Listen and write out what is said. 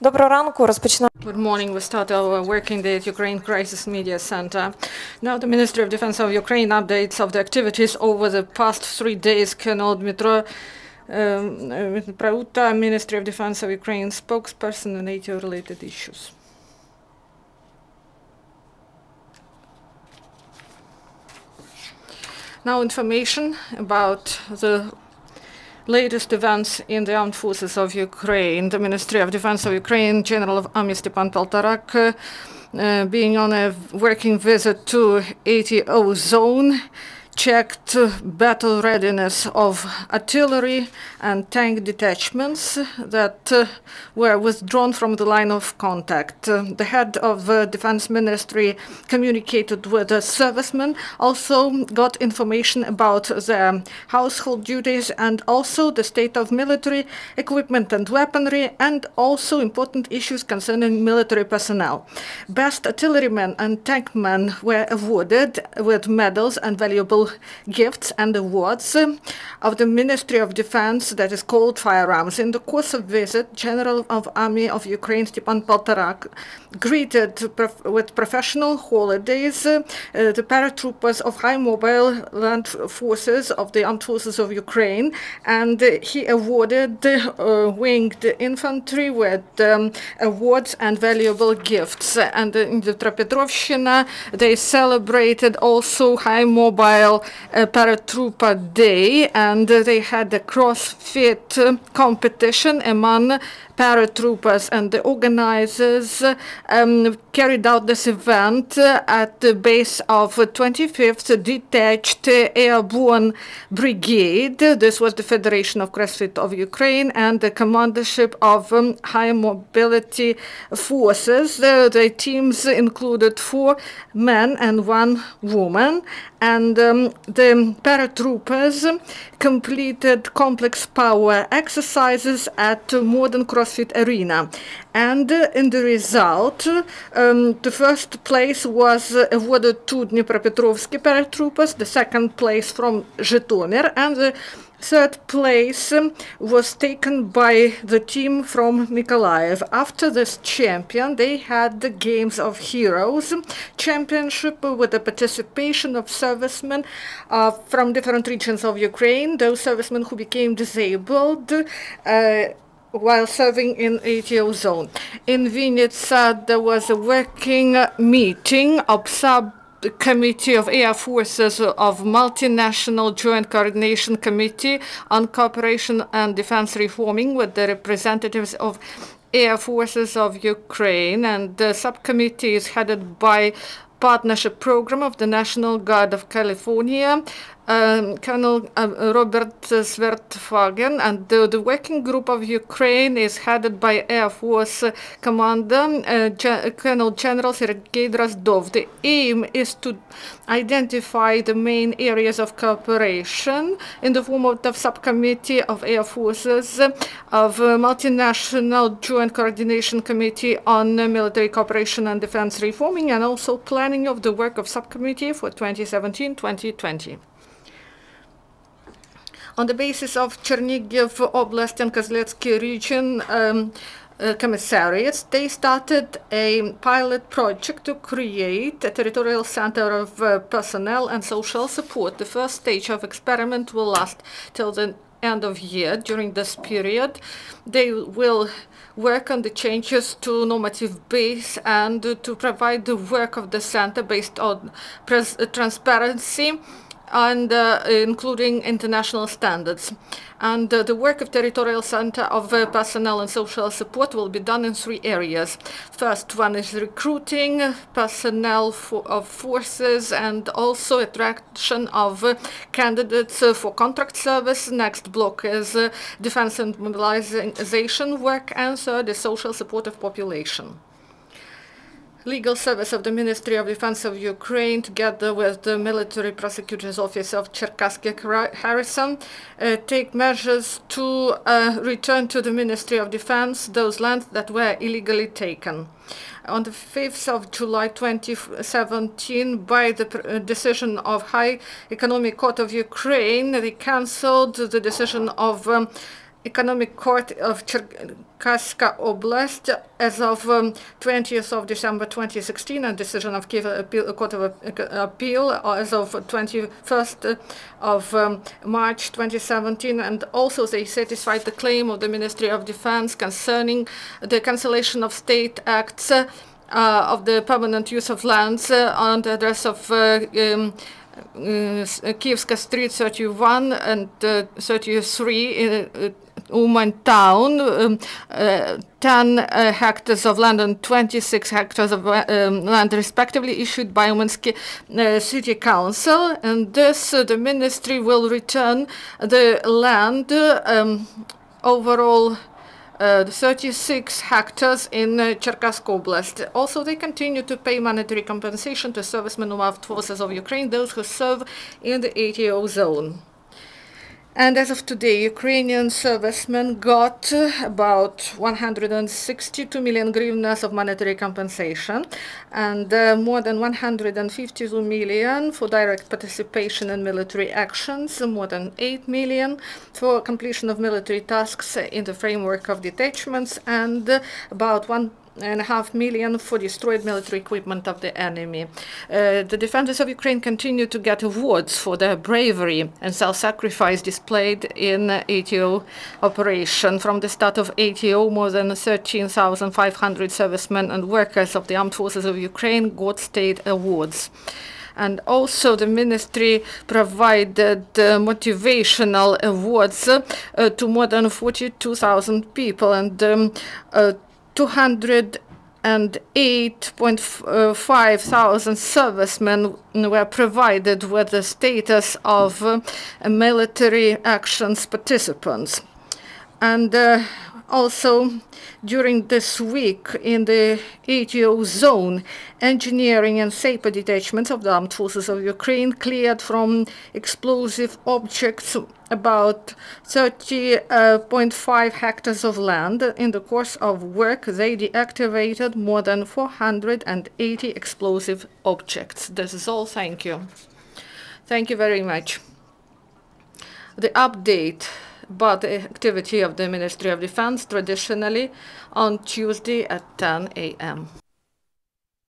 Доброго ранку. Розпочинаємо. Good morning. We start our working day at Ukraine Crisis Media Center. Now the Ministry of Defense of Ukraine updates of the activities over the past 3 days. Colonel Dmytro, Ministry of Defense of Ukraine spokesperson on NATO-related issues. Now information about the latest events in the armed forces of Ukraine. The Ministry of Defense of Ukraine, General of Army Stepan Poltorak, being on a working visit to ATO zone, checked battle readiness of artillery and tank detachments that were withdrawn from the line of contact. The head of the Defense Ministry communicated with the servicemen, also got information about their household duties and also the state of military equipment and weaponry, and also important issues concerning military personnel. Best artillerymen and tankmen were awarded with medals and valuable gifts and awards of the Ministry of Defense that is called Firearms. In the course of visit, General of Army of Ukraine Stepan Poltorak greeted with professional holidays the paratroopers of high mobile land forces of the armed forces of Ukraine, and he awarded winged infantry with awards and valuable gifts. And in the Dnipropetrovщина, they celebrated also high mobile paratrooper day, and they had a CrossFit competition among paratroopers, and the organizers carried out this event at the base of 25th Detached Airborne Brigade. This was the Federation of CrossFit of Ukraine and the commandership of high mobility forces. The teams included 4 men and 1 woman, and the paratroopers completed complex power exercises at modern CrossFit arena. And in the result, the first place was awarded to Dnipropetrovsky paratroopers, the second place from Zhytomyr, and the third place was taken by the team from Mykolaiv. After this champion, they had the Games of Heroes championship with the participation of servicemen from different regions of Ukraine, those servicemen who became disabled while serving in ATO zone. In Vinnytsia, there was a working meeting of Committee of Air Forces of Multinational Joint Coordination Committee on Cooperation and Defense Reforming with the representatives of Air Forces of Ukraine, and the subcommittee is headed by Partnership Program of the National Guard of California, Colonel Robert Svertfagen, and the working group of Ukraine is headed by Air Force Commander Colonel General Sergei Drozdov. The aim is to identify the main areas of cooperation in the form of the Subcommittee of Air Forces of Multinational Joint Coordination Committee on Military Cooperation and Defense Reforming, and also planning of the work of Subcommittee for 2017-2020. On the basis of Chernigiv Oblast and Kozletsky region commissariats, they started a pilot project to create a territorial center of personnel and social support. The first stage of experiment will last till the end of year. During this period, they will work on the changes to normative base and to provide the work of the center based on transparency and including international standards. And the work of Territorial Center of Personnel and Social Support will be done in 3 areas. First one is recruiting personnel of forces and also attraction of candidates for contract service. Next block is defense and mobilization work, and third is social support of population. Legal Service of the Ministry of Defense of Ukraine, together with the Military Prosecutor's Office of Cherkasky Kherson, take measures to return to the Ministry of Defense those lands that were illegally taken. On the 5th of July 2017, by the decision of High Economic Court of Ukraine, they cancelled the decision of Economic Court of Cherkasska Oblast as of 20th of December 2016, and decision of Kiev Court of Appeal as of 21st of March 2017, and also they satisfied the claim of the Ministry of Defense concerning the cancellation of state acts of the permanent use of lands on the address of Kievska Street 31 and 33 in Uman town, 10 hectares of land and 26 hectares of land respectively issued by Umansky City Council, and this the ministry will return the land overall 36 hectares in Cherkasska Oblast. Also, they continue to pay monetary compensation to servicemen of armed forces of Ukraine, those who serve in the ATO zone. And as of today, Ukrainian servicemen got about 162 million hryvnias of monetary compensation, and more than 152 million for direct participation in military actions, more than 8 million for completion of military tasks in the framework of detachments, and about 1.5 million for destroyed military equipment of the enemy. The defenders of Ukraine continue to get awards for their bravery and self-sacrifice displayed in ATO operation. From the start of ATO, more than 13,500 servicemen and workers of the armed forces of Ukraine got state awards. And also the ministry provided motivational awards to more than 42,000 people, and 208.5 thousand servicemen were provided with the status of military actions participants. And also, during this week in the ATO zone, engineering and SAPA detachments of the armed forces of Ukraine cleared from explosive objects about 30.5 hectares of land. In the course of work, they deactivated more than 480 explosive objects. This is all. Thank you. Thank you very much. The update about the activity of the Ministry of Defense traditionally on Tuesday at 10 a.m.